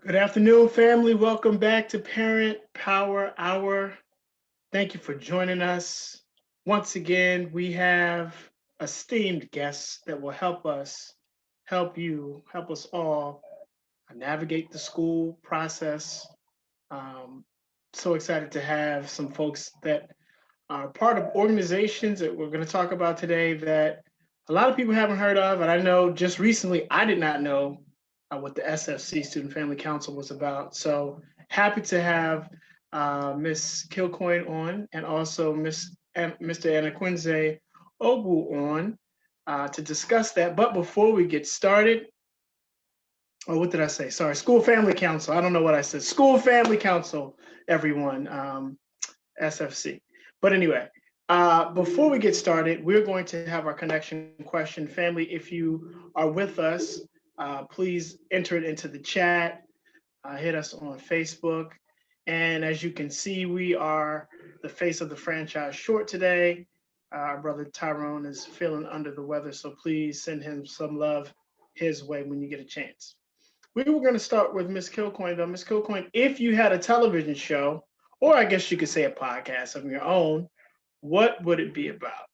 Good afternoon, family. Welcome back to Parent Power Hour. Thank you for joining us. Once again, we have esteemed guests that will help you, help us all navigate the school process. Um, so excited to have some folks that are part of organizations that we're going to talk about today that a lot of people haven't heard of. And I know just recently I did not know what the SFC Student Family Council was about. So happy to have Miss Kilcoin on and also Mr. Anikwenze Ogbu on to discuss that. But before we get started, oh, what did I say? Sorry, School Family Council. I don't know what I said. School Family Council, everyone. SFC. But anyway, before we get started, we're going to have our connection question. Family, if you are with us, please enter it into the chat, hit us on Facebook. And as you can see, we are the face of the franchise short today. Our brother Tyrone is feeling under the weather, so please send him some love his way when you get a chance. We were going to start with Miss Kilcoin, though. Miss Kilcoin, if you had a television show, or I guess you could say a podcast of your own, what would it be about?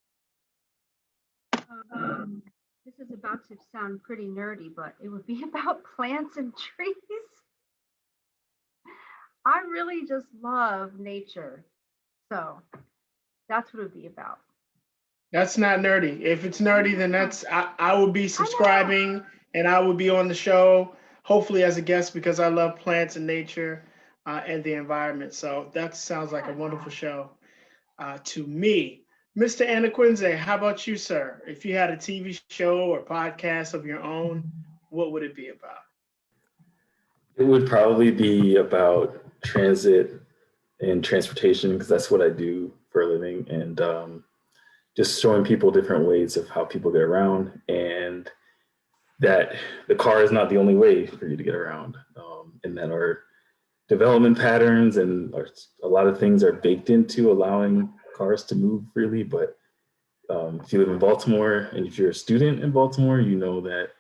Um, this is about to sound pretty nerdy, but it would be about plants and trees. I really just love nature. So that's what it would be about. That's not nerdy. If it's nerdy, then I will be I know. subscribing and I will be on the show, hopefully as a guest because I love plants and nature and the environment. So that sounds like a Yeah. wonderful show to me. Mr. Anikwenze, how about you, sir? If you had a TV show or podcast of your own, what would it be about? It would probably be about transit and transportation because that's what I do for a living, and just showing people different ways of how people get around, and that the car is not the only way for you to get around, and that our development patterns and a lot of things are baked into allowing cars to move freely. But if you live in Baltimore and if you're a student in Baltimore, you know that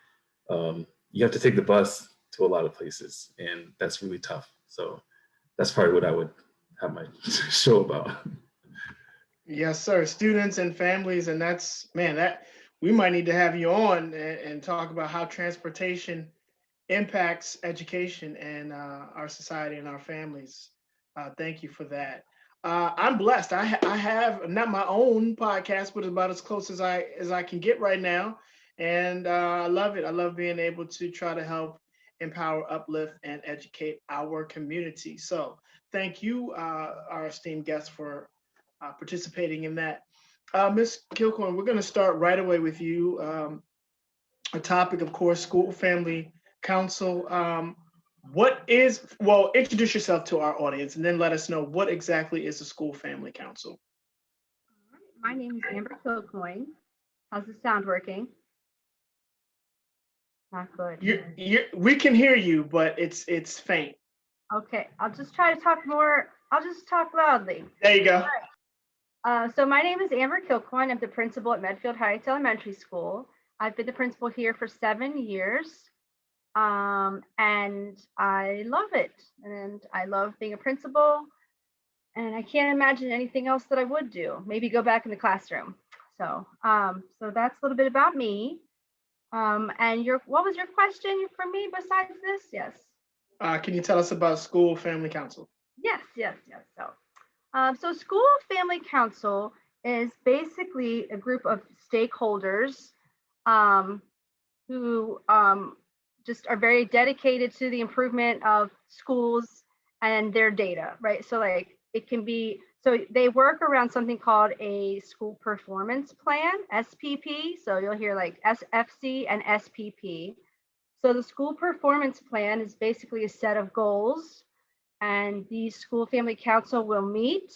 you have to take the bus to a lot of places, and that's really tough. So that's probably what I would have my show about. Yes, sir. Students and families, and that's man, that we might need to have you on and talk about how transportation impacts education and our society and our families. Thank you for that. I'm blessed. I have not my own podcast, but about as close as I can get right now, and I love it. I love being able to try to help empower, uplift, and educate our community. So thank you, our esteemed guests, for participating in that. Ms. Kilcoin, we're going to start right away with you. A topic, of course, school family council. Well, introduce yourself to our audience and then let us know what exactly is the school family council. All right. My name is Amber Kilcoyne. How's the sound working? Not good. We can hear you, but it's faint. Okay, I'll just try to talk more. I'll just talk loudly. There you go. So my name is Amber Kilcoyne. I'm the principal at Medfield Elementary School. I've been the principal here for 7 years. And I love it. And I love being a principal. And I can't imagine anything else that I would do. Maybe go back in the classroom. So that's a little bit about me. And what was your question for me besides this? Yes. Can you tell us about school family council? Yes. So School Family Council is basically a group of stakeholders who just are very dedicated to the improvement of schools and their data, right? So like it can be, so they work around something called a school performance plan, SPP. So you'll hear like SFC and SPP. So the school performance plan is basically a set of goals, and the school family council will meet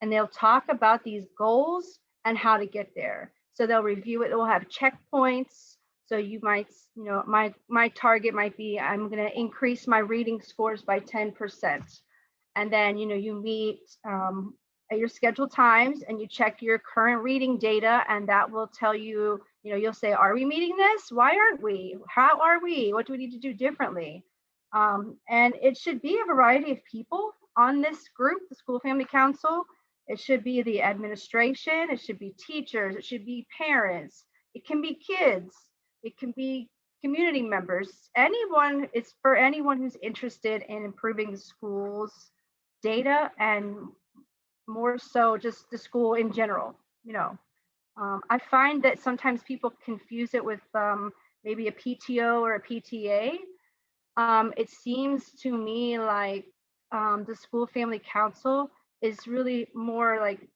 and they'll talk about these goals and how to get there. So they'll review it. It will have checkpoints. So you might, my target might be, I'm going to increase my reading scores by 10%. And then, you meet at your scheduled times and you check your current reading data, and that will tell you, you'll say, are we meeting this? Why aren't we? How are we? What do we need to do differently? And it should be a variety of people on this group, the school family council. It should be the administration, it should be teachers, it should be parents, it can be kids, it can be community members. Anyone, it's for anyone who's interested in improving the school's data, and more so just the school in general. I find that sometimes people confuse it with maybe a PTO or a PTA. It seems to me like the school family council is really more like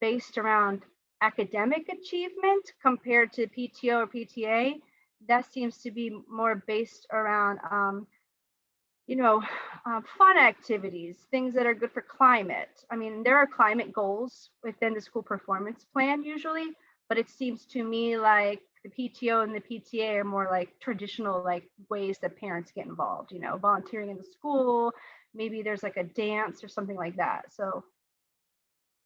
based around academic achievement compared to PTO or PTA. That seems to be more based around fun activities, things that are good for climate. I mean, there are climate goals within the school performance plan usually, but it seems to me like the PTO and the PTA are more like traditional like ways that parents get involved, volunteering in the school, maybe there's like a dance or something like that. So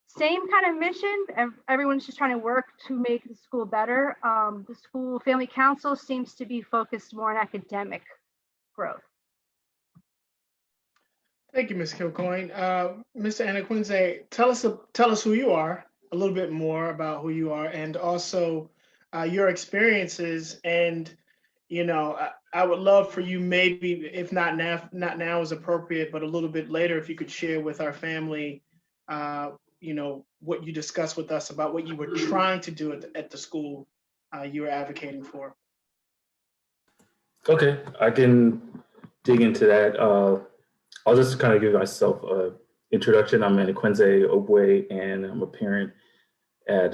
same kind of mission. Everyone's just trying to work to make the school better. The school family council seems to be focused more on academic growth. Thank you, Ms. Kilcoyne. Mr. Anikwenze, tell us who you are, a little bit more about who you are, and also your experiences. And I would love for you, maybe if not now is appropriate, but a little bit later, if you could share with our family, what you discussed with us about what you were trying to do at the school you were advocating for. Okay, I can dig into that. I'll just kind of give myself an introduction. I'm Anikwenze Ogbu, and I'm a parent at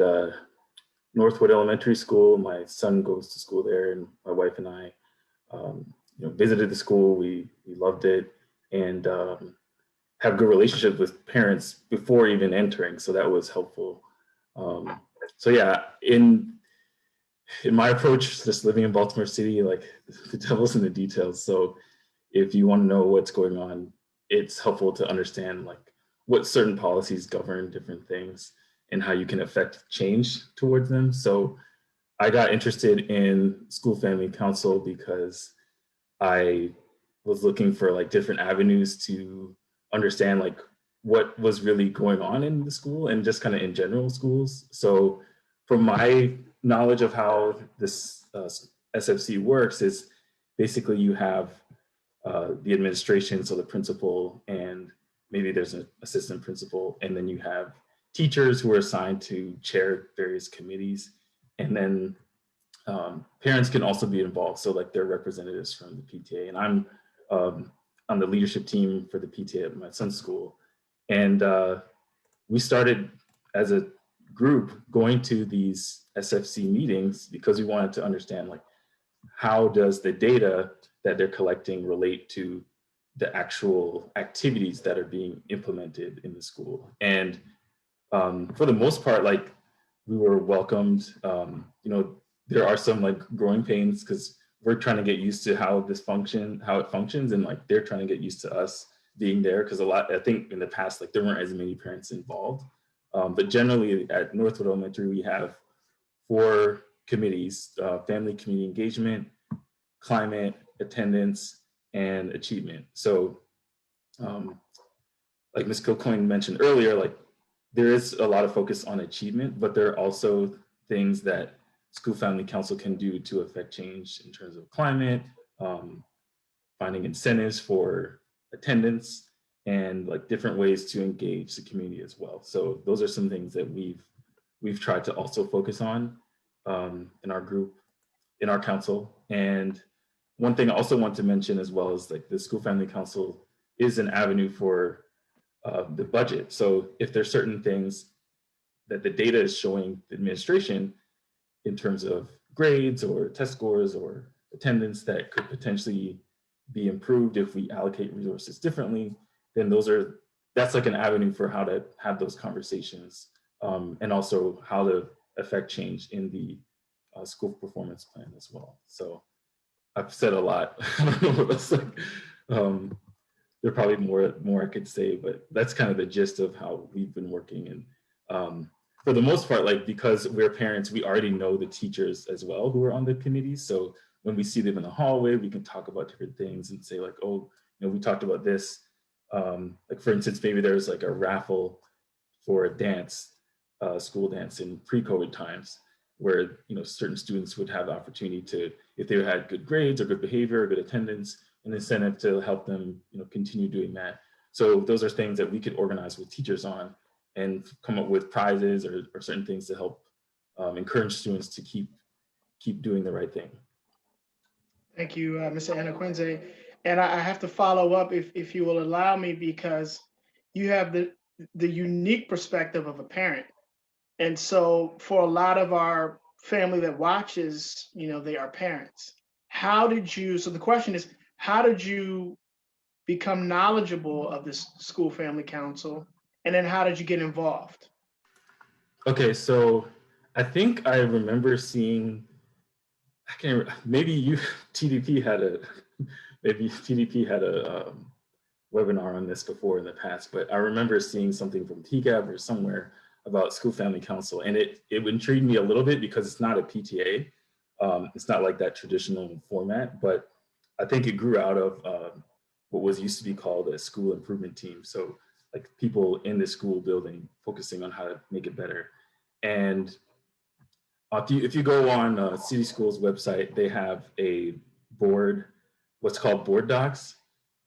Northwood Elementary School. My son goes to school there, and my wife and I visited the school. We loved it, and have good relationships with parents before even entering, so that was helpful. So yeah, in my approach, just living in Baltimore City, like the devil's in the details. So if you want to know what's going on, it's helpful to understand like what certain policies govern different things and how you can affect change towards them. So I got interested in school family council because I was looking for like different avenues to understand like what was really going on in the school and just kind of in general schools. So from my knowledge of how this SFC works is basically you have the administration, so the principal, and maybe there's an assistant principal, and then you have teachers who are assigned to chair various committees, and then parents can also be involved. So like they're representatives from the PTA, and I'm on the leadership team for the PTA at my son's school, and we started as a group going to these SFC meetings because we wanted to understand like how does the data that they're collecting relate to the actual activities that are being implemented in the school. And for the most part, like we were welcomed. There are some like growing pains because we're trying to get used to how it functions, and like they're trying to get used to us being there because I think in the past, like there weren't as many parents involved. But generally at Northwood Elementary, we have 4 committees: family community engagement, climate, attendance, and achievement. So like Ms. Kilcoyne mentioned earlier, like there is a lot of focus on achievement, but there are also things that school family council can do to affect change in terms of climate, finding incentives for attendance, and like different ways to engage the community as well. So those are some things that we've tried to also focus on in our group, in our council. And one thing I also want to mention as well is like the school family council is an avenue for the budget. So if there's certain things that the data is showing the administration in terms of grades or test scores or attendance that could potentially be improved if we allocate resources differently, then that's like an avenue for how to have those conversations and also how to affect change in the school performance plan as well. So I've said a lot. I don't know what else, like, there are probably more I could say, but that's kind of the gist of how we've been working. And for the most part, like because we're parents, we already know the teachers as well who are on the committees. So when we see them in the hallway, we can talk about different things and say like, oh, we talked about this. Like for instance, maybe there's like a raffle for a dance, school dance in pre-COVID times, where certain students would have the opportunity to, if they had good grades or good behavior or good attendance, an incentive to help them continue doing that. So those are things that we could organize with teachers on and come up with prizes or certain things to help encourage students to keep doing the right thing. Thank you, Mr. Anikwenze. And I have to follow up, if you will allow me, because you have the unique perspective of a parent. And so for a lot of our family that watches, they are parents. So the question is, how did you become knowledgeable of this school family council? And then how did you get involved? Okay, so I think I remember seeing, maybe TDP had a, maybe TDP had a webinar on this before in the past, but I remember seeing something from TCAP or somewhere about school family council, and it intrigued me a little bit because it's not a PTA. It's not like that traditional format, but I think it grew out of what was used to be called a school improvement team. So like people in the school building focusing on how to make it better. And if you go on City Schools website, they have a board, what's called board docs.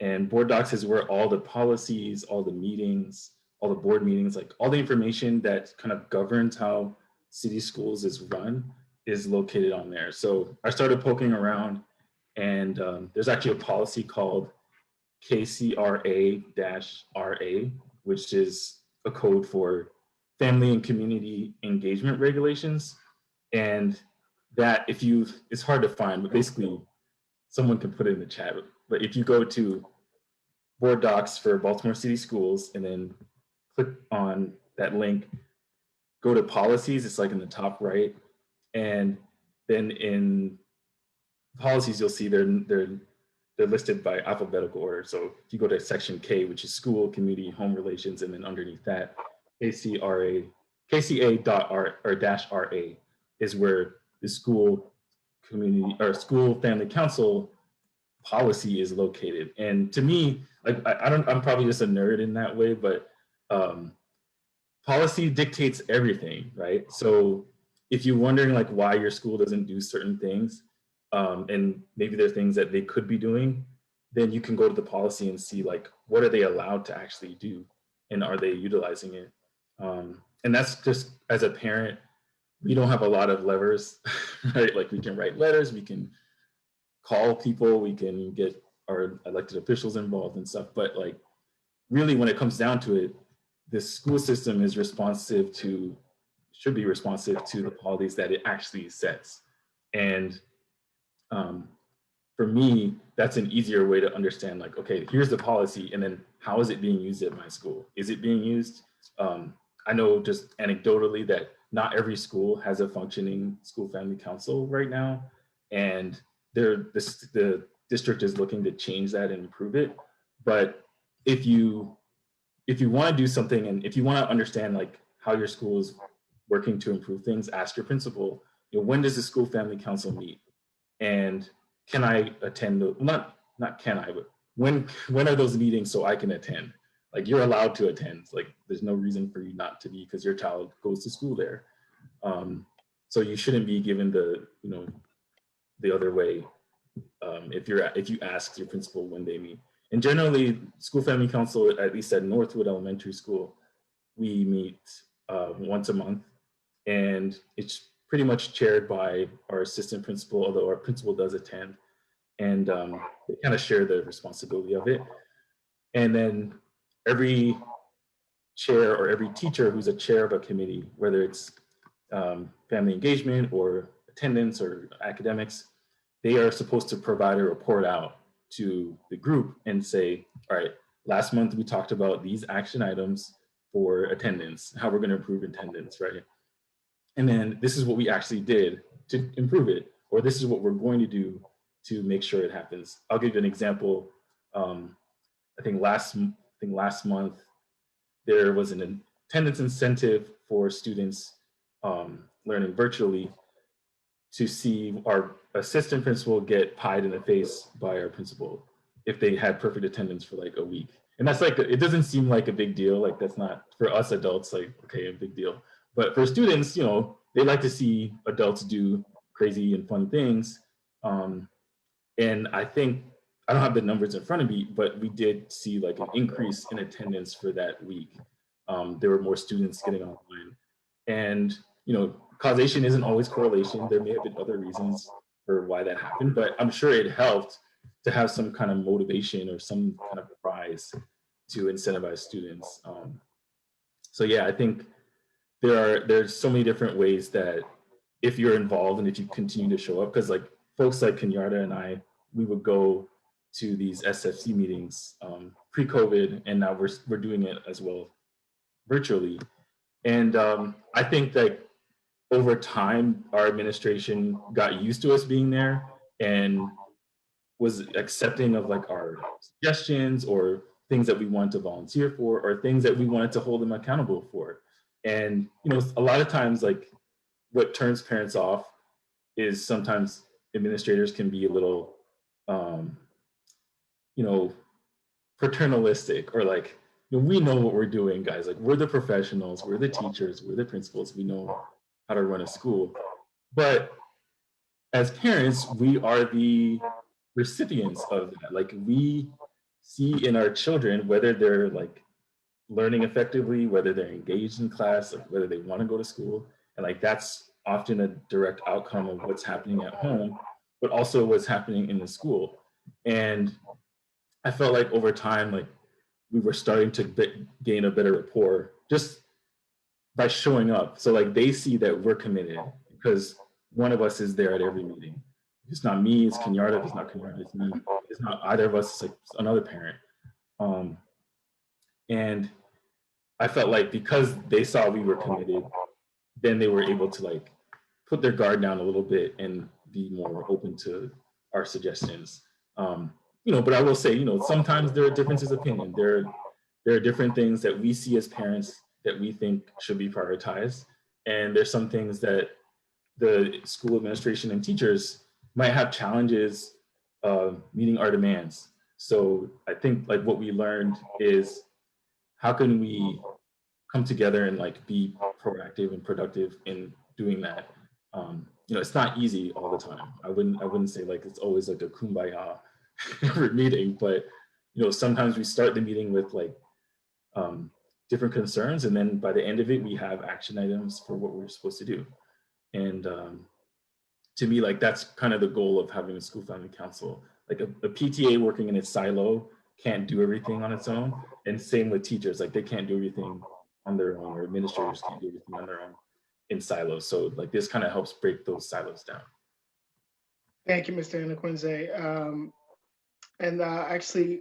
And board docs is where all the policies, all the meetings, all the board meetings, like all the information that kind of governs how City Schools is run is located on there. So I started poking around, and there's actually a policy called KCRA-RA, which is a code for Family and Community Engagement Regulations. And that, it's hard to find, but basically someone can put it in the chat. But if you go to board docs for Baltimore City Schools and then click on that link, go to policies, it's like in the top right. And then in policies, you'll see they're listed by alphabetical order. So if you go to section K, which is school, community, home relations, and then underneath that, KCA.R is where the school community or school family council policy is located. And to me, like I'm probably just a nerd in that way, but policy dictates everything, right? So if you're wondering like why your school doesn't do certain things, and maybe there are things that they could be doing, then you can go to the policy and see like what are they allowed to actually do, and are they utilizing it? And that's just, as a parent, we don't have a lot of levers, right? Like we can write letters, we can call people, we can get our elected officials involved and stuff, but like really when it comes down to it, the school system is should be responsive to the policies that it actually sets. And for me, that's an easier way to understand, like, okay, here's the policy, and then how is it being used at my school? Is it being used? I know just anecdotally that not every school has a functioning school family council right now, and the district is looking to change that and improve it. But if you want to do something, and if you want to understand like how your school is working to improve things, ask your principal, when does the school family council meet? And can I attend? Not can I, but when are those meetings so I can attend? Like you're allowed to attend. Like there's no reason for you not to be, because your child goes to school there. So you shouldn't be given the other way if you ask your principal when they meet. And generally, school family council, at least at Northwood Elementary School, we meet once a month, and it's pretty much chaired by our assistant principal, although our principal does attend, and they kind of share the responsibility of it. And then every chair or every teacher who's a chair of a committee, whether it's family engagement or attendance or academics, they are supposed to provide a report out to the group and say, all right, last month we talked about these action items for attendance, how we're going to improve attendance, right? And then this is what we actually did to improve it, or this is what we're going to do to make sure it happens. I'll give you an example. I think last month there was an attendance incentive for students learning virtually, to see our assistant principal get pied in the face by our principal. if they had perfect attendance for like a week. And that's like, it doesn't seem like a big deal. Like that's not for us adults, like, okay, a big deal. But for students, you know, they like to see adults do crazy and fun things. And I think, I don't have the numbers in front of me, but we did see like an increase in attendance for that week. There were more students getting online. And, you know, causation isn't always correlation. There may have been other reasons for why that happened, but I'm sure it helped to have some kind of motivation or some kind of prize to incentivize students. So yeah, I think there's so many different ways that if you're involved and if you continue to show up, because like folks like Kenyatta and I, we would go to these SFC meetings pre-COVID, and now we're doing it as well virtually. And I think that over time, our administration got used to us being there and was accepting of like our suggestions or things that we wanted to volunteer for or things that we wanted to hold them accountable for. And, you know, a lot of times like what turns parents off is sometimes administrators can be a little, you know, paternalistic or like, you know, we know what we're doing, guys. Like we're the professionals, we're the teachers, we're the principals, we know how to run a school. But as parents, we are the recipients of that. Like we see in our children whether they're like learning effectively, whether they're engaged in class, like whether they want to go to school. And like that's often a direct outcome of what's happening at home, but also what's happening in the school. And I felt like over time, like we were starting to gain a better rapport just by showing up. So like they see that we're committed because one of us is there at every meeting. If it's not me, it's Kenyatta. If it's not Kenyatta, it's me. If it's not either of us, it's like another parent. And I felt like because they saw we were committed, then they were able to like put their guard down a little bit and be more open to our suggestions. You know, but I will say, you know, sometimes there are differences of opinion. There are different things that we see as parents that we think should be prioritized. And there's some things that the school administration and teachers might have challenges meeting our demands. So I think like what we learned is how can we come together and like be proactive and productive in doing that. You know, it's not easy all the time. I wouldn't say like it's always like a kumbaya every meeting, but you know, sometimes we start the meeting with like different concerns, and then by the end of it, we have action items for what we're supposed to do. And to me, like that's kind of the goal of having a school family council. Like a PTA working in its silo can't do everything on its own, and same with teachers. Like they can't do everything on their own, or administrators can't do everything on their own in silos. So like this kind of helps break those silos down. Thank you, Mr. Anikwenze. And actually,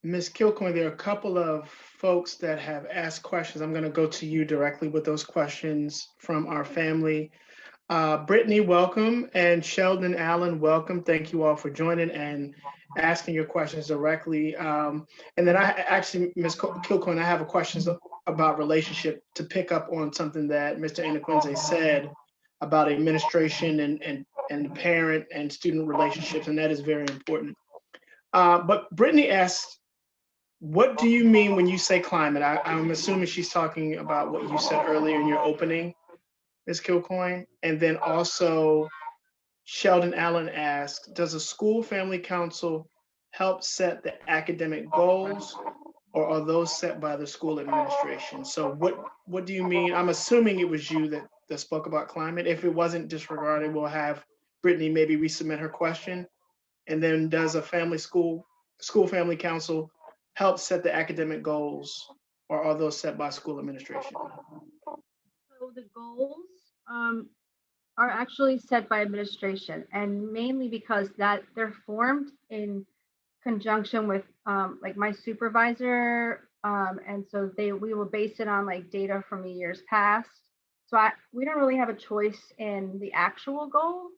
Ms. Kilcoyne, there are a couple of folks that have asked questions. I'm going to go to you directly with those questions from our family. Brittany, welcome, and Sheldon Allen, welcome. Thank you all for joining and asking your questions directly. And then I actually, Ms. Kilcoyne, I have a question about relationship to pick up on something that Mr. Anikwenze said about administration and parent and student relationships, and that is very important. But Brittany asked, what do you mean when you say climate? I'm assuming she's talking about what you said earlier in your opening, Ms. Kilcoyne. And then also Sheldon Allen asked, does a school family council help set the academic goals, or are those set by the school administration? So what do you mean? I'm assuming it was you that spoke about climate. If it wasn't, disregarded, we'll have Brittany maybe resubmit her question. And then does a school family council help set the academic goals, or are those set by school administration? So the goals are actually set by administration, and mainly because that they're formed in conjunction with like my supervisor, and so we will base it on like data from the years past. So we don't really have a choice in the actual goal.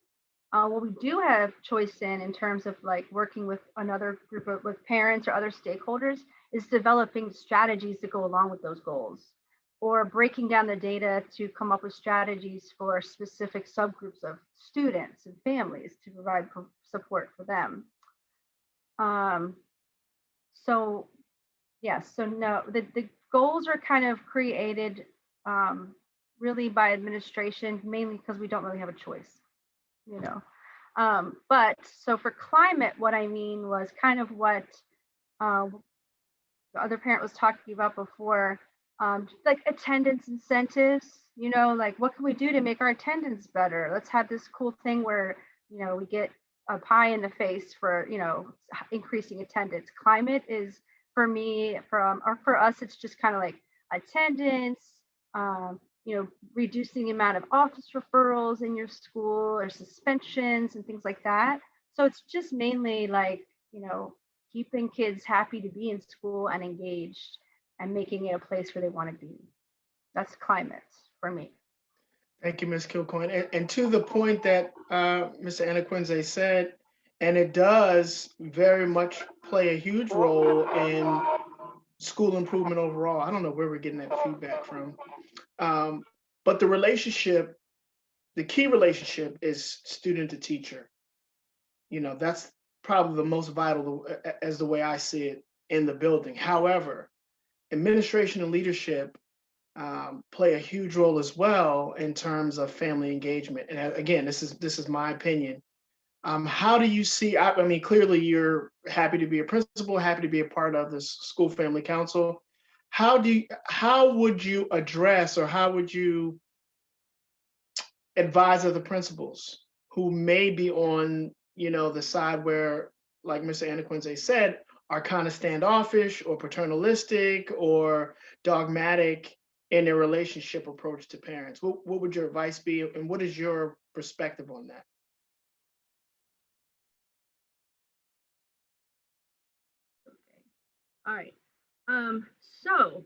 What we do have choice in terms of like working with another group with parents or other stakeholders is developing strategies to go along with those goals, or breaking down the data to come up with strategies for specific subgroups of students and families to provide support for them. So yes, so no, the goals are kind of created really by administration, mainly because we don't really have a choice, you know. But so for climate, what I mean was kind of what uh, the other parent was talking about before, like attendance incentives, you know, like what can we do to make our attendance better? Let's have this cool thing where, you know, we get a pie in the face for, you know, increasing attendance. Climate is for me, or for us, it's just kind of like attendance, you know, reducing the amount of office referrals in your school or suspensions and things like that. So it's just mainly like, you know, keeping kids happy to be in school and engaged and making it a place where they want to be. That's climate for me. Thank you, Ms. Kilcoyne. And to the point that Mr. Anikwenze said, and it does very much play a huge role in school improvement overall. I don't know where we're getting that feedback from. But the relationship, the key relationship is student to teacher. You know, that's probably the most vital as the way I see it in the building. However, administration and leadership play a huge role as well in terms of family engagement. And again, this is my opinion. How do you see? I mean, clearly you're happy to be a principal, happy to be a part of this school family council. How would you address, or how would you advise other principals who may be on, you know, the side where, like Mr. Anikwenze said, are kind of standoffish or paternalistic or dogmatic in their relationship approach to parents? What would your advice be, and what is your perspective on that? All right. So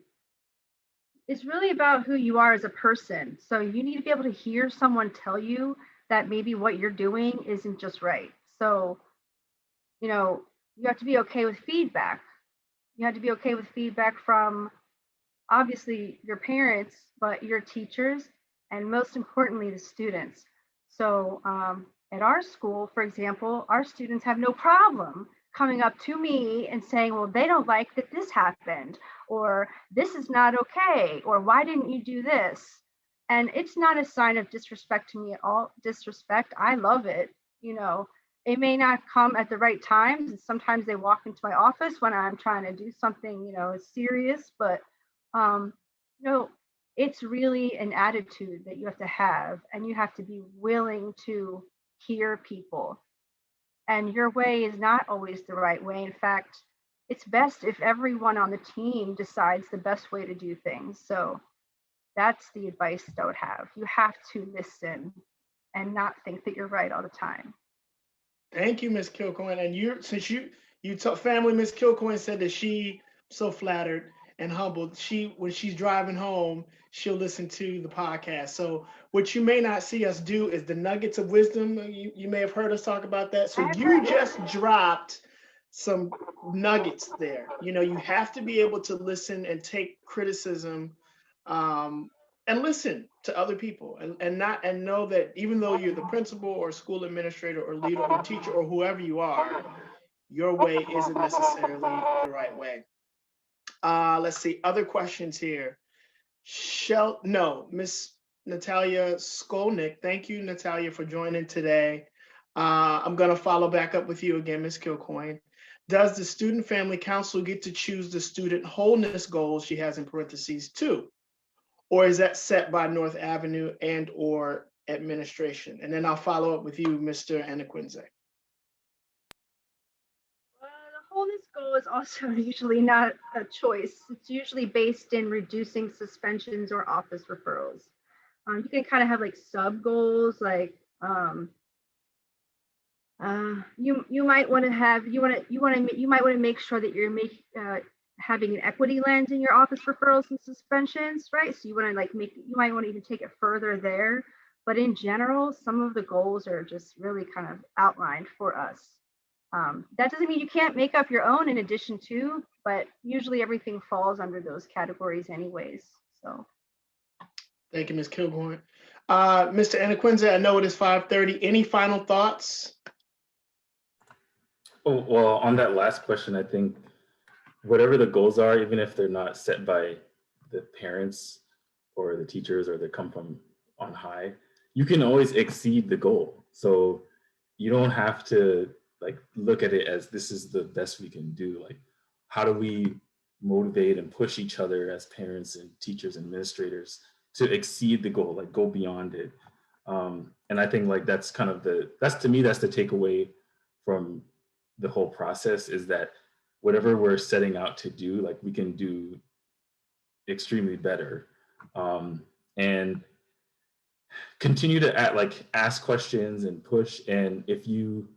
it's really about who you are as a person. So you need to be able to hear someone tell you that maybe what you're doing isn't just right. So, you know, you have to be okay with feedback. You have to be okay with feedback from obviously your parents, but your teachers, and most importantly, the students. So at our school, for example, our students have no problem coming up to me and saying, well, they don't like that this happened, or this is not okay, or why didn't you do this? And it's not a sign of disrespect to me at all. Disrespect, I love it. You know, it may not come at the right times. And sometimes they walk into my office when I'm trying to do something, you know, serious, but um, no, it's really an attitude that you have to have, and you have to be willing to hear people. And your way is not always the right way. In fact, it's best if everyone on the team decides the best way to do things. So that's the advice that I would have. You have to listen and not think that you're right all the time. Thank you, Ms. Kilcoyne. And since you told family, Ms. Kilcoyne said that she so flattered and humbled. When she's driving home, she'll listen to the podcast. So what you may not see us do is the nuggets of wisdom. You may have heard us talk about that. So you just dropped some nuggets there. You know, you have to be able to listen and take criticism, and listen to other people, and know that even though you're the principal or school administrator or leader or teacher or whoever you are, your way isn't necessarily the right way. Let's see, other questions here. No, Miss Natalia Skolnick. Thank you, Natalia, for joining today. I'm going to follow back up with you again, Ms. Kilcoyne. Does the Student Family Council get to choose the student wholeness goals, she has in parentheses, too? Or is that set by North Avenue and or administration? And then I'll follow up with you, Mr. Anikwenze. The wholeness goal is also usually not a choice. It's usually based in reducing suspensions or office referrals. You can kind of have like sub goals, like you might want to have you might want to make sure that you're having an equity lens in your office referrals and suspensions, right? So you want to like you might want to even take it further there. But in general, some of the goals are just really kind of outlined for us. That doesn't mean you can't make up your own in addition to, but usually everything falls under those categories anyways. So. Thank you, Ms. Kilcoyne. Mr. Anikwenze, I know it is 5:30. Any final thoughts? Oh, well, on that last question, I think whatever the goals are, even if they're not set by the parents or the teachers or they come from on high, you can always exceed the goal. So you don't have to like look at it as this is the best we can do. Like, how do we motivate and push each other as parents and teachers and administrators to exceed the goal, like go beyond it. And I think like that's kind of that's to me, that's the takeaway from the whole process is that whatever we're setting out to do, like we can do extremely better. And continue to ask questions and push. And if you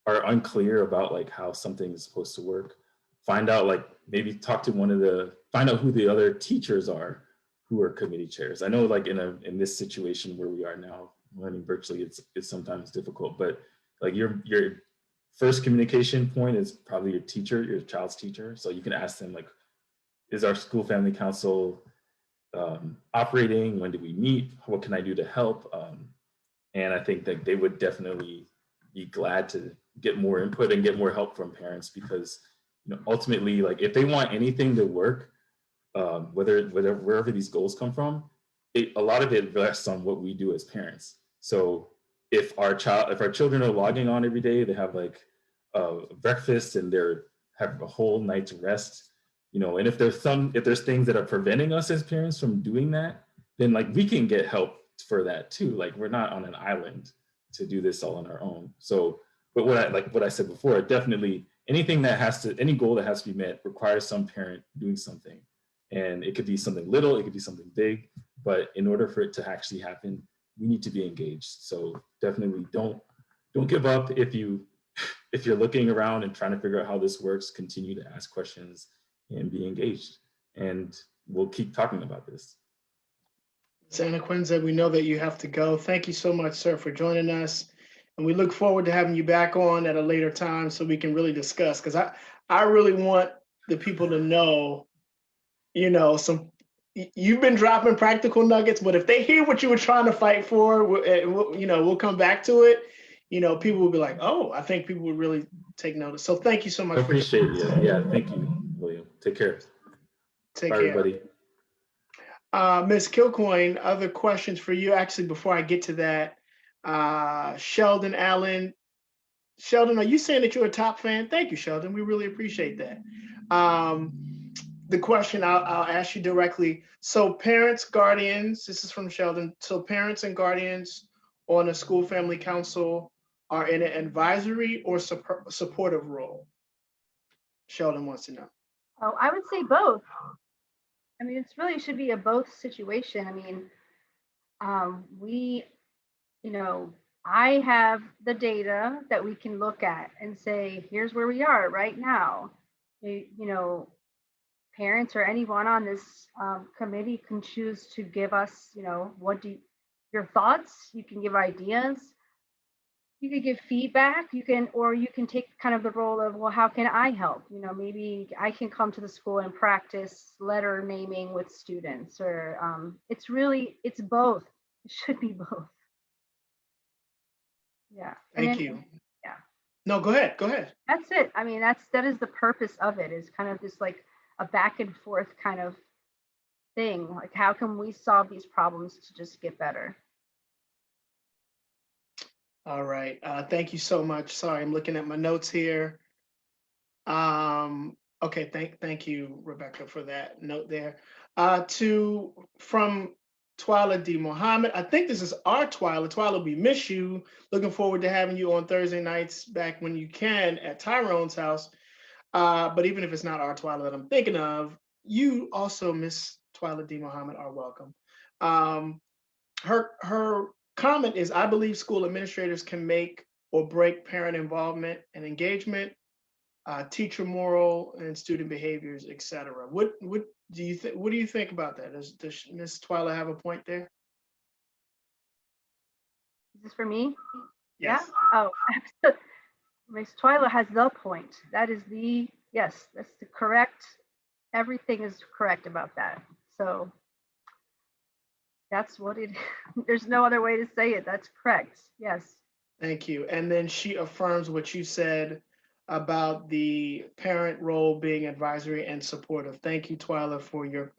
are unclear about like how something is supposed to work, find out like maybe talk to find out who the other teachers are who are committee chairs. I know like in this situation where we are now learning virtually, it's sometimes difficult, but like your first communication point is probably your child's teacher. So you can ask them like, is our school family council operating? When do we meet? What can I do to help? And I think that they would definitely be glad to get more input and get more help from parents because, ultimately, like if they want anything to work, wherever these goals come from, a lot of it rests on what we do as parents. So if our children are logging on every day, they have like breakfast and they're have a whole night's rest, and if there's things that are preventing us as parents from doing that, then like we can get help for that too. Like we're not on an island to do this all on our own. So, but what I said before, definitely any goal that has to be met requires some parent doing something. And it could be something little, it could be something big, but in order for it to actually happen, we need to be engaged. So definitely don't give up if you're looking around and trying to figure out how this works. Continue to ask questions and be engaged. And we'll keep talking about this. Anikwenze, we know that you have to go. Thank you so much, sir, for joining us. And we look forward to having you back on at a later time so we can really discuss. Because I really want the people to know, you've been dropping practical nuggets, but if they hear what you were trying to fight for, we'll come back to it. People will be like, oh, I think people would really take notice. So thank you so much. I appreciate it. Yeah, thank you, William. Take care. Take Bye, care. everybody. Ms. Kilcoyne, other questions for you. Actually, before I get to that, Sheldon Allen. Sheldon, are you saying that you're a top fan? Thank you, Sheldon. We really appreciate that. The question I'll ask you directly. So parents, guardians, this is from Sheldon. So parents and guardians on a school family council are in an advisory or supportive role? Sheldon wants to know. Oh, I would say both. I mean, it's really should be a both situation. I mean, I have the data that we can look at and say, here's where we are right now. Parents or anyone on this committee can choose to give us, your thoughts. You can give ideas. You could give feedback. You can take kind of the role of, well, how can I help? Maybe I can come to the school and practice letter naming with students, or it's both. It should be both. Yeah. Thank you. Yeah. No, go ahead. Go ahead. That's it. I mean, that is the purpose of it, is kind of just like a back and forth kind of thing. Like, how can we solve these problems to just get better? All right. Thank you so much. Sorry, I'm looking at my notes here. Okay. Thank you, Rebecca, for that note there. From Twyla D. Mohammed. I think this is our Twyla. Twyla, we miss you. Looking forward to having you on Thursday nights back when you can at Tyrone's house. But even if it's not our Twyla that I'm thinking of, you also, Miss Twyla D. Mohammed, are welcome. Her comment is, I believe school administrators can make or break parent involvement and engagement, teacher moral and student behaviors, etc. What do you think? What do you think about that? Does Ms. Twyla have a point there? Is this for me? Yes. Yeah. Oh, Ms. Twyla has the point. That is yes, that's the correct. Everything is correct about that. So that's what it. There's no other way to say it. That's correct. Yes. Thank you. And then she affirms what you said about the parent role being advisory and supportive. Thank you, Twyla, for your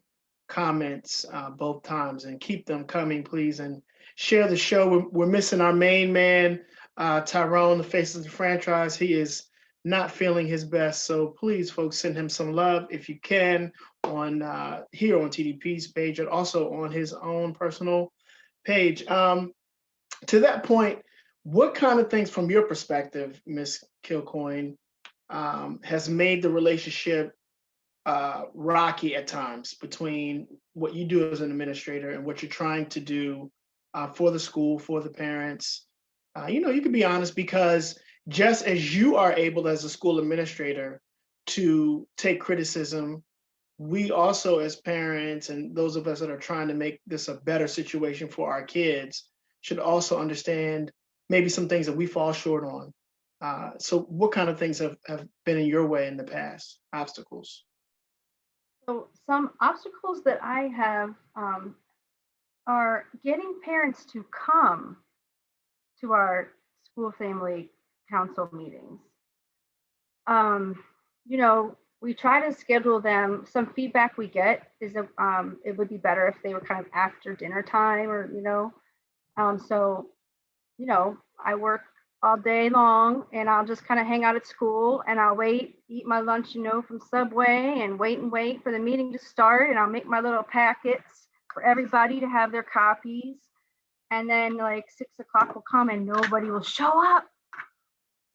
comments both times, and keep them coming, please. And share the show. We're missing our main man, Tyrone, the face of the franchise. He is not feeling his best. So please, folks, send him some love if you can on here on TDP's page and also on his own personal page. To that point, what kind of things from your perspective, Ms. Kilcoyne, has made the relationship rocky at times between what you do as an administrator and what you're trying to do for the school, for the parents? You can be honest, because just as you are able as a school administrator to take criticism, we also as parents and those of us that are trying to make this a better situation for our kids should also understand maybe some things that we fall short on. So what kind of things have been in your way in the past, obstacles? So some obstacles that I have are getting parents to come to our school family council meetings. We try to schedule them. Some feedback we get is that it would be better if they were kind of after dinner time, or I work all day long, and I'll just kind of hang out at school, and I'll eat my lunch, from Subway, and wait for the meeting to start, and I'll make my little packets for everybody to have their copies. And then like 6 o'clock will come and nobody will show up.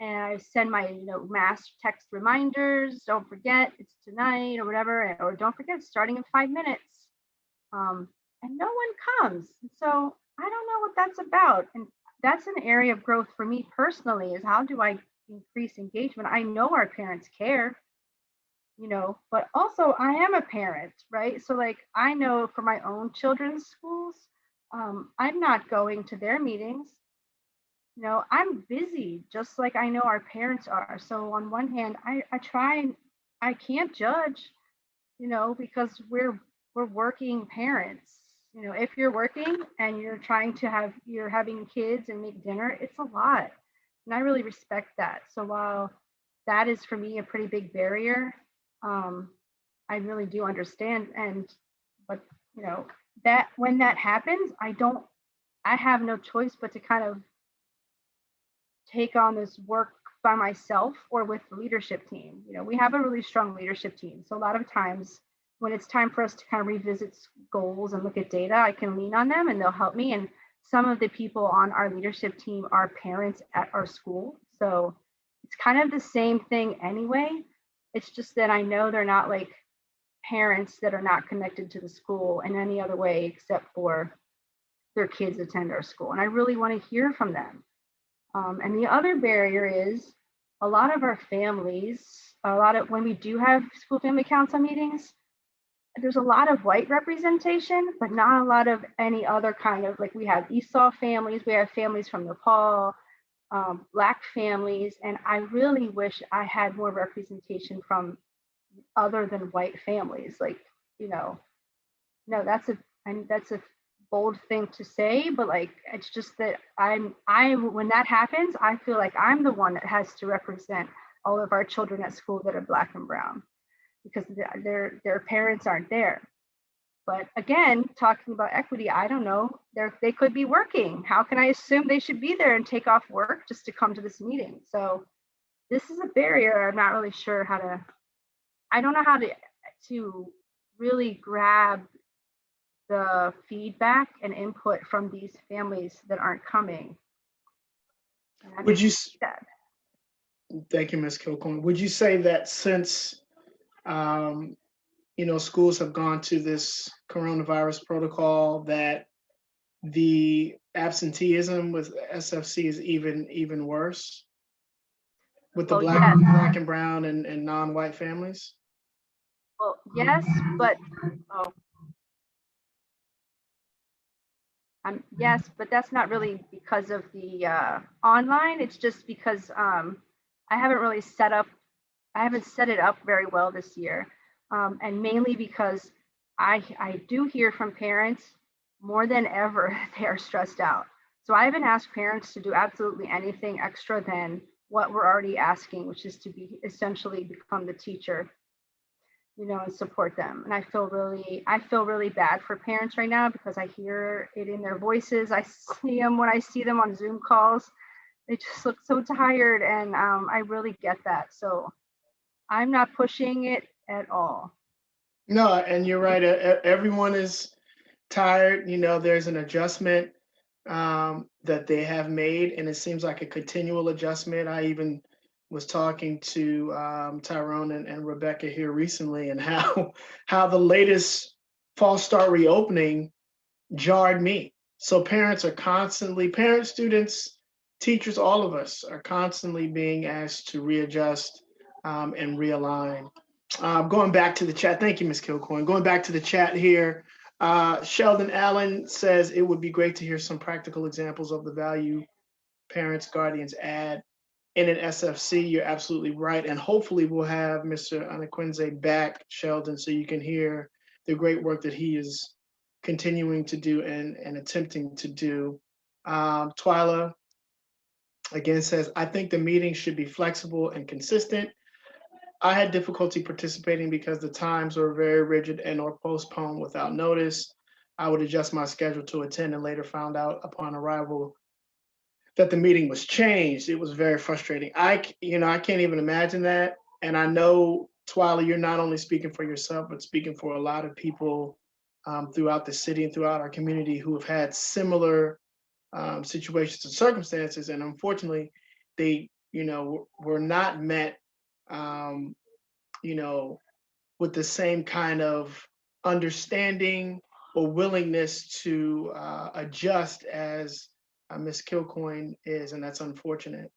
And I send my, mass text reminders, don't forget, it's tonight, or whatever, or don't forget, starting in 5 minutes. And no one comes. So I don't know what that's about. And that's an area of growth for me personally, is how do I increase engagement? I know our parents care, but also I am a parent, right? So like, I know for my own children's schools, I'm not going to their meetings. I'm busy, just like I know our parents are. So on one hand, I try, and I can't judge, because we're working parents. If you're working and you're having kids and make dinner, it's a lot. And I really respect that. So while that is for me a pretty big barrier, I really do understand. But that when that happens, I have no choice but to kind of take on this work by myself or with the leadership team. We have a really strong leadership team. So a lot of times when it's time for us to kind of revisit goals and look at data, I can lean on them and they'll help me. And some of the people on our leadership team are parents at our school. So it's kind of the same thing anyway. It's just that I know they're not like parents that are not connected to the school in any other way except for their kids attend our school. And I really want to hear from them. And the other barrier is a lot of our families, when we do have school family council meetings, there's a lot of white representation, but not a lot of any other kind of, like we have Esau families, we have families from Nepal, Black families, and I really wish I had more representation from other than white families. Like, no, that's a bold thing to say, but like, it's just that when that happens, I feel like I'm the one that has to represent all of our children at school that are Black and brown, because their parents aren't there. But again, talking about equity, I don't know, they could be working. How can I assume they should be there and take off work just to come to this meeting? So this is a barrier. I'm not really sure I don't know how to really grab the feedback and input from these families that aren't coming. Would you? Thank you, Ms. Kilcoyne. Would you say that since schools have gone to this coronavirus protocol, that the absenteeism with SFC is even worse with the Black and brown and non-white families? Well, yes, but yes, but that's not really because of the online. It's just because I haven't set it up very well this year. And mainly because I do hear from parents more than ever, they are stressed out. So I haven't asked parents to do absolutely anything extra than what we're already asking, which is to be essentially become the teacher, you know, and support them. And I feel really bad for parents right now because I hear it in their voices. I see them when I see them on Zoom calls. They just look so tired, and I really get that. So I'm not pushing it at all. No, and you're right. Everyone is tired. You know, there's an adjustment that they have made, and it seems like a continual adjustment. I even was talking to Tyrone and Rebecca here recently, and how the latest fall start reopening jarred me. So parents, students, teachers, all of us are constantly being asked to readjust and realign. Going back to the chat, thank you, Ms. Kilcoyne. Going back to the chat here, Sheldon Allen says it would be great to hear some practical examples of the value parents, guardians add in an SFC. You're absolutely right. And hopefully we'll have Mr. Anikwenze back, Sheldon, so you can hear the great work that he is continuing to do and attempting to do. Twyla again says, I think the meeting should be flexible and consistent. I had difficulty participating because the times were very rigid and or postponed without notice. I would adjust my schedule to attend and later found out upon arrival that the meeting was changed. It was very frustrating. I can't even imagine that. And I know, Twyla, you're not only speaking for yourself, but speaking for a lot of people throughout the city and throughout our community who have had similar situations and circumstances. And unfortunately, they, were not met, with the same kind of understanding or willingness to adjust as Ms. Kilcoyne is, and that's unfortunate.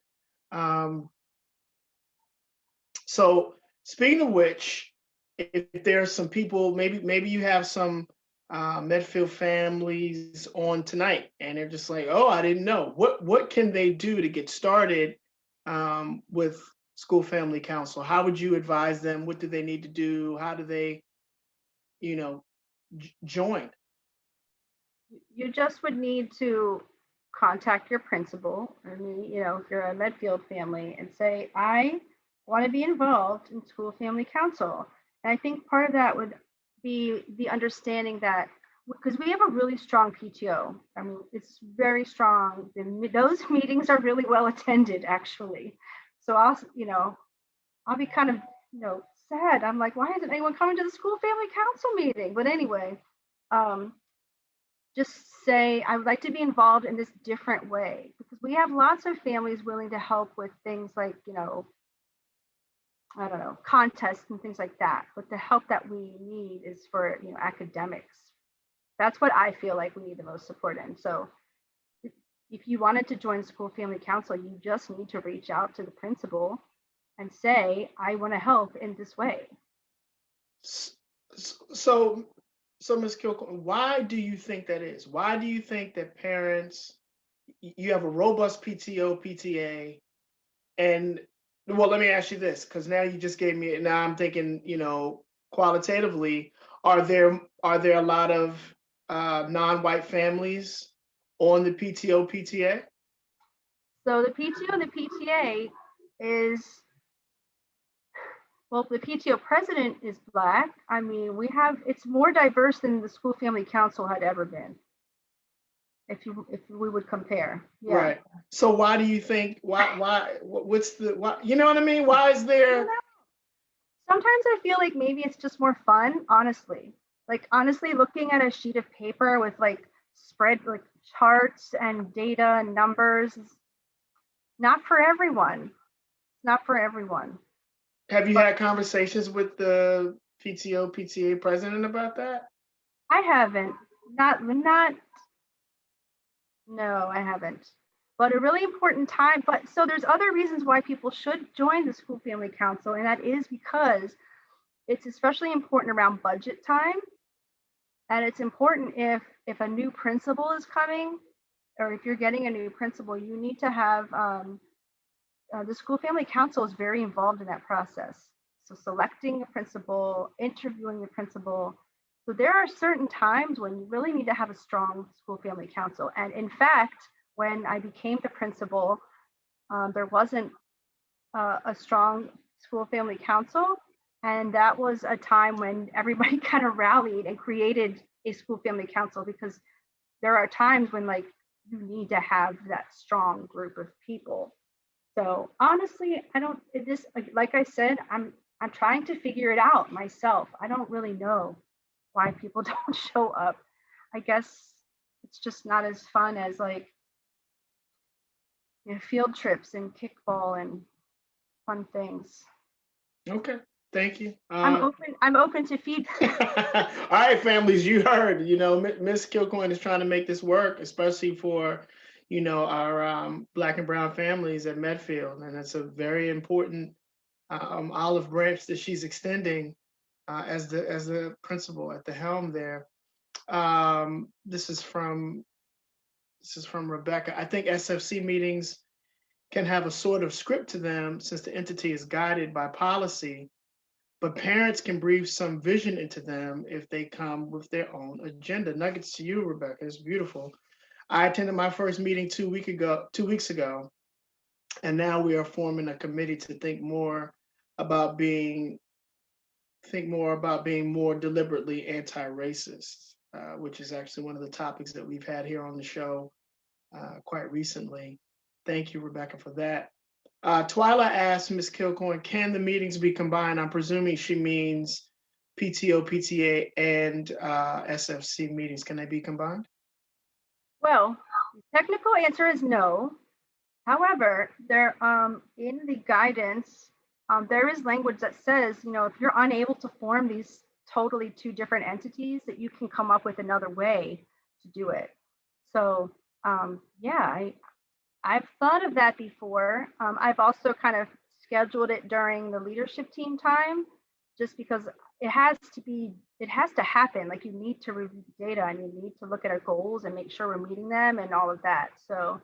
So speaking of which, if there's some people, maybe you have some Medfield families on tonight, and they're just like, oh, I didn't know. What can they do to get started with school family council? How would you advise them? What do they need to do? How do they, join? You just would need to contact your principal. I mean, if you're a Medfield family, and say, I want to be involved in school family council. And I think part of that would be the understanding that, because we have a really strong PTO. I mean, it's very strong. Those meetings are really well attended, actually. So I'll be kind of, sad. I'm like, why isn't anyone coming to the school family council meeting? But anyway, just say, I would like to be involved in this different way, because we have lots of families willing to help with things like, I don't know, contests and things like that. But the help that we need is for, academics. That's what I feel like we need the most support in. So if you wanted to join school family council, you just need to reach out to the principal and say, I want to help in this way. So Ms. Kilcoyne, why do you think that is? Why do you think that parents, you have a robust PTO, PTA, and well, let me ask you this, because now you just gave me, now I'm thinking, qualitatively, are there a lot of non-white families on the PTO, PTA? So the PTO and the PTA is, well, the PTO president is Black. I mean, it's more diverse than the school family council had ever been. If we would compare. Yeah. Right. So why do you think, what's you know what I mean? Why is there? Sometimes I feel like maybe it's just more fun, honestly. Like, honestly, looking at a sheet of paper with spread charts and data and numbers is not for everyone. It's not for everyone. Have you had conversations with the PTO, PTA president about that? I haven't. No, I haven't. But a really important time. But so there's other reasons why people should join the school family council, and that is because it's especially important around budget time. And it's important if a new principal is coming, or if you're getting a new principal, you need to have the school family council is very involved in that process. So selecting a principal, interviewing the principal. So there are certain times when you really need to have a strong school family council. And in fact, when I became the principal, there wasn't a strong school family council. And that was a time when everybody kind of rallied and created a school family council, because there are times when like you need to have that strong group of people. So honestly, I don't, this, like I said, I'm trying to figure it out myself. I don't really know why people don't show up. I guess it's just not as fun as like, you know, field trips and kickball and fun things. Okay, thank you. I'm open to feedback. All right, families, you heard, Miss Kilcoyne is trying to make this work, especially for, our Black and brown families at Medfield. And it's a very important olive branch that she's extending as the principal at the helm there. This is from Rebecca. I think SFC meetings can have a sort of script to them since the entity is guided by policy, but parents can breathe some vision into them if they come with their own agenda. Nuggets to you, Rebecca. It's beautiful. I attended my first meeting 2 weeks ago, and now we are forming a committee to think more about being more deliberately anti-racist, which is actually one of the topics that we've had here on the show quite recently. Thank you, Rebecca, for that. Twyla asked Ms. Kilcoyne, can the meetings be combined? I'm presuming she means PTO, PTA, and SFC meetings. Can they be combined? Well, the technical answer is no. However, there in the guidance, there is language that says, if you're unable to form these totally two different entities, that you can come up with another way to do it. So yeah, I've thought of that before. I've also kind of scheduled it during the leadership team time, just because it has to happen. Like, you need to review the data and you need to look at our goals and make sure we're meeting them and all of that. So,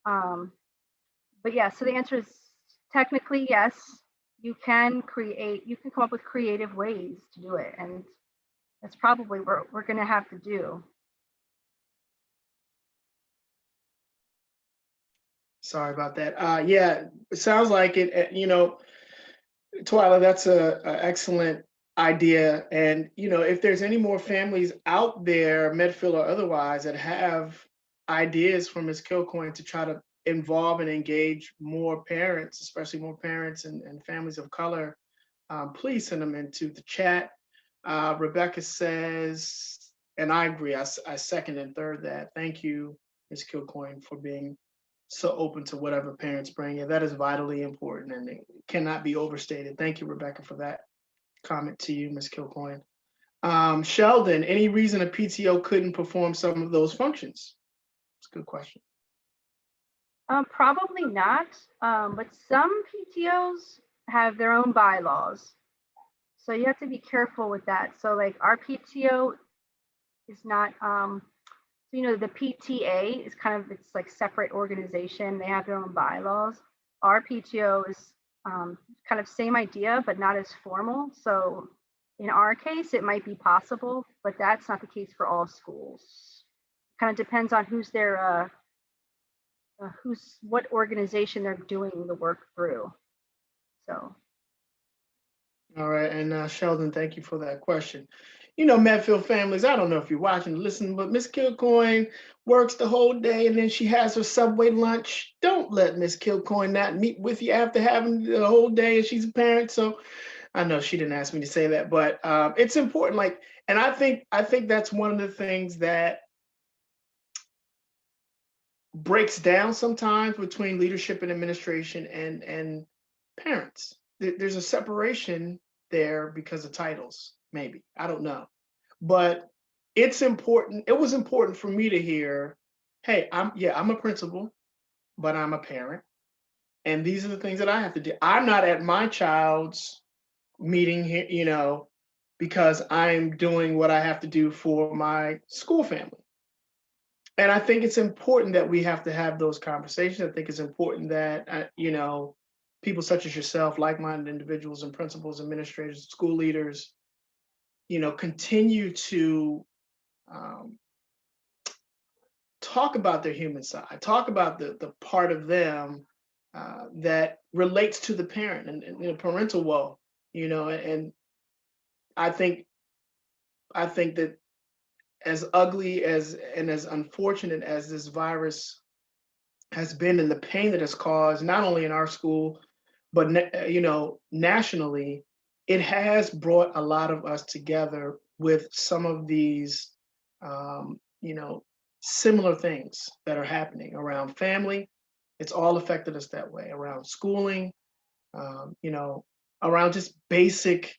but yeah, so the answer is technically yes, you can come up with creative ways to do it. And that's probably what we're gonna have to do. Sorry about that. Yeah, it sounds like it, Twyla, that's a excellent idea. And, if there's any more families out there, Medfield or otherwise, that have ideas from Ms. Kilcoyne to try to involve and engage more parents, especially more parents and families of color, please send them into the chat. Rebecca says, and I agree, I second and third that. Thank you, Ms. Kilcoyne, for being so open to whatever parents bring in. That is vitally important and it cannot be overstated. Thank you, Rebecca, for that comment to you, Ms. Kilcoyne. Sheldon, any reason a PTO couldn't perform some of those functions? It's a good question. Probably not, but some PTOs have their own bylaws. So you have to be careful with that. So like our PTO is not, the PTA is it's like separate organization. They have their own bylaws. Our PTO is kind of same idea, but not as formal. So in our case, it might be possible, but that's not the case for all schools. Kind of depends on what organization they're doing the work through. So. All right, and Sheldon, thank you for that question. Medfield families, I don't know if you're watching or listening, but Miss Kilcoyne works the whole day and then she has her Subway lunch. Don't let Miss Kilcoyne not meet with you after having the whole day, and she's a parent. So I know she didn't ask me to say that, but it's important. And I think that's one of the things that breaks down sometimes between leadership and administration and parents. There's a separation there because of titles, maybe. I don't know. But it's important. It was important for me to hear, hey, I'm a principal, but I'm a parent. And these are the things that I have to do. I'm not at my child's meeting here, because I'm doing what I have to do for my school family. And I think it's important that we have to have those conversations. I think it's important that, people such as yourself, like-minded individuals and principals, administrators, school leaders, continue to talk about their human side, talk about the part of them that relates to the parent and parental woe, and I think that as ugly as and as unfortunate as this virus has been and the pain that it's caused, not only in our school, but nationally, it has brought a lot of us together with some of these, um, you know, similar things that are happening around family. It's all affected us that way around schooling, um, you know, around just basic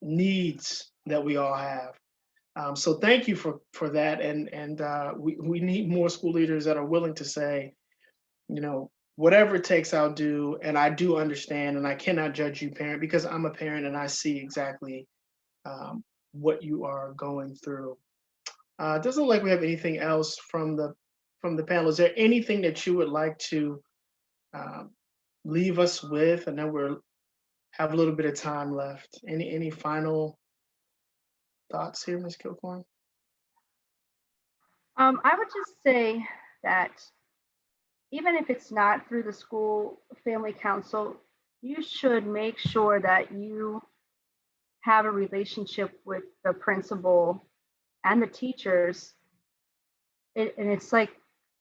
needs that we all have. So thank you for that, and we need more school leaders that are willing to say, whatever it takes, I'll do. And I do understand, and I cannot judge you, parent, because I'm a parent and I see exactly what you are going through. It doesn't look like we have anything else from the panel. Is there anything that you would like to um, leave us with? And then we'll have a little bit of time left. Any final thoughts here, Ms. Kilcoyne? I would just say that even if it's not through the school family council, you should make sure that you have a relationship with the principal and the teachers. And it's like,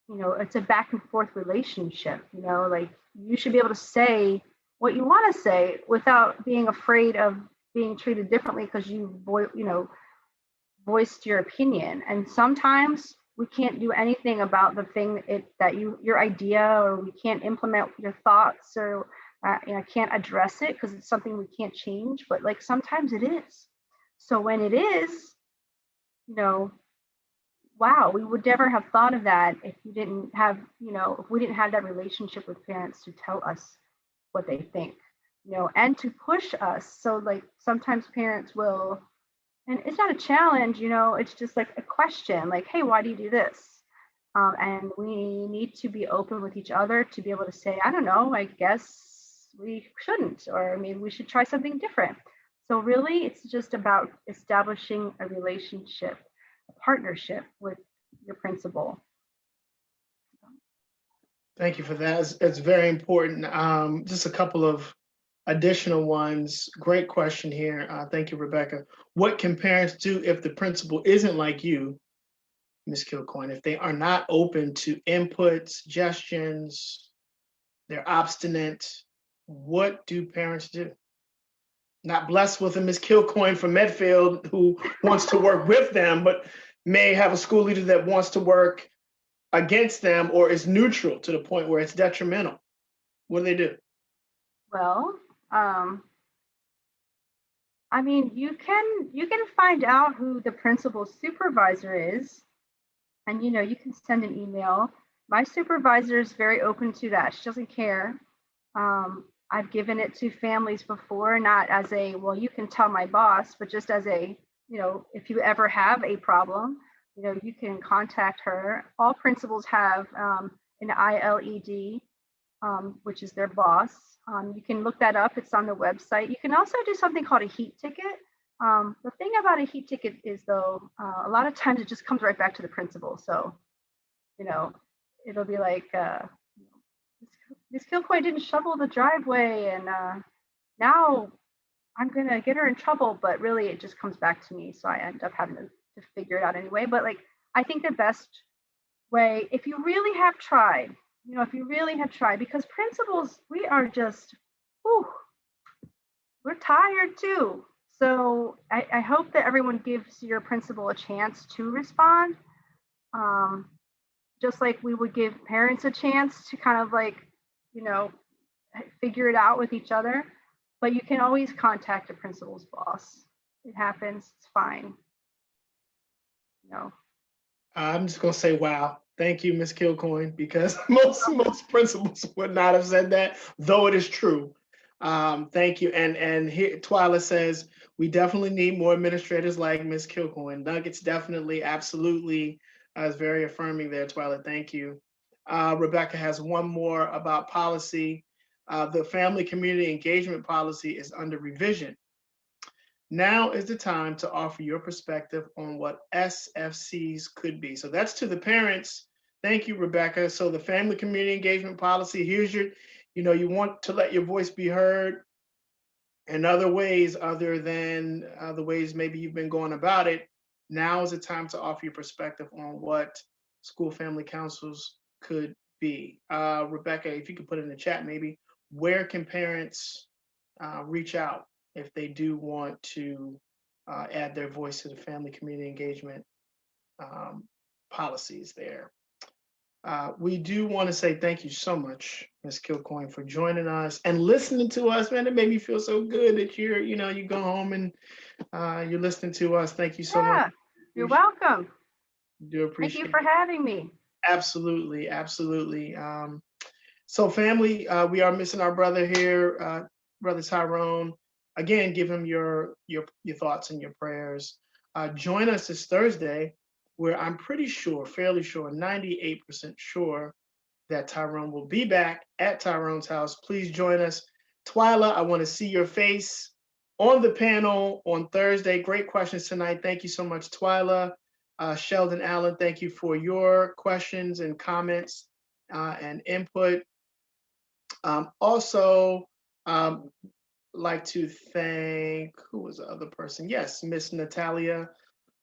it's a back and forth relationship, like you should be able to say what you want to say without being afraid of being treated differently because you voiced your opinion. And sometimes we can't do anything about the thing that your idea, or we can't implement your thoughts, or can't address it because it's something we can't change. But like sometimes it is. So when it is, wow, we would never have thought of that if you didn't have, if we didn't have that relationship with parents to tell us what they think, and to push us. So like sometimes parents will, and it's not a challenge, it's just like a question, like, hey, why do you do this? And we need to be open with each other to be able to say, I don't know, I guess we shouldn't, or maybe we should try something different. So really, it's just about establishing a relationship, a partnership with your principal. Thank you for that. It's very important. Just a couple of additional ones. Great question here. Thank you, Rebecca. What can parents do if the principal isn't like you, Ms. Kilcoyne, if they are not open to input, suggestions, they're obstinate? What do parents do? Not blessed with a Ms. Kilcoyne from Medfield who wants to work with them, but may have a school leader that wants to work against them or is neutral to the point where it's detrimental. What do they do? Well, I mean, you can find out who the principal supervisor is, and you can send an email. My supervisor is very open to that. She doesn't care. I've given it to families before, not as a, well, you can tell my boss, but just as a, if you ever have a problem, you can contact her. All principals have an ILED, which is their boss. You can look that up. It's on the website. You can also do something called a heat ticket. The thing about a heat ticket is, though, a lot of times it just comes right back to the principal. So, it'll be like, Ms. Kilcoyne didn't shovel the driveway, and now I'm going to get her in trouble. But really, it just comes back to me. So I end up having to figure it out anyway. But like, I think the best way, if you really have tried, because principals, we are just, we're tired too. So I hope that everyone gives your principal a chance to respond. Just like we would give parents a chance to kind of like, figure it out with each other. But you can always contact the principal's boss. It happens, it's fine. I'm just gonna say, wow. Thank you, Ms. Kilcoyne, because most principals would not have said that, though it is true. Thank you. And here, Twyla says, we definitely need more administrators like Ms. Kilcoyne. Nuggets definitely, absolutely, is very affirming there, Twyla. Thank you. Rebecca has one more about policy. The family community engagement policy is under revision. Now is the time to offer your perspective on what SFCs could be. So that's to the parents. Thank you, Rebecca. So the family community engagement policy, here's you want to let your voice be heard in other ways other than the ways maybe you've been going about it, now is the time to offer your perspective on what school family councils could be. Rebecca, if you could put in the chat, maybe where can parents reach out if they do want to add their voice to the family community engagement policies there. We do want to say thank you so much, Ms. Kilcoyne, for joining us and listening to us, man. It made me feel so good that you go home and you're listening to us. Thank you so much. Yeah, you're welcome. Do appreciate Thank you for having me. Absolutely, absolutely. So family, we are missing our brother here, Brother Tyrone. Again, give him your thoughts and your prayers. Join us this Thursday, where I'm pretty sure, fairly sure, 98% sure that Tyrone will be back at Tyrone's house. Please join us. Twyla, I want to see your face on the panel on Thursday. Great questions tonight. Thank you so much, Twyla. Sheldon Allen, thank you for your questions and comments and input. Also, like to thank, who was the other person? Yes, Miss Natalia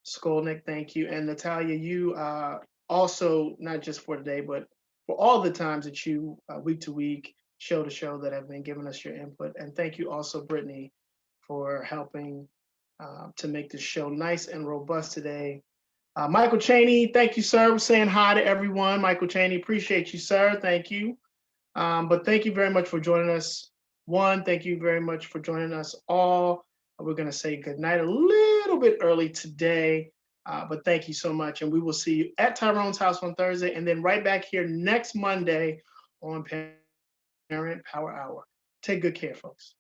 Skolnick, thank you. And Natalia, you also, not just for today, but for all the times that you, week to week, show to show, that have been giving us your input. And thank you also, Brittany, for helping to make this show nice and robust today. Michael Chaney, thank you, sir. We're saying hi to everyone. Michael Chaney, appreciate you, sir. Thank you. But thank you very much for joining us. Thank you very much for joining us all. We're going to say goodnight a little bit early today, but thank you so much. And we will see you at Tyrone's house on Thursday, and then right back here next Monday on Parent Power Hour. Take good care, folks.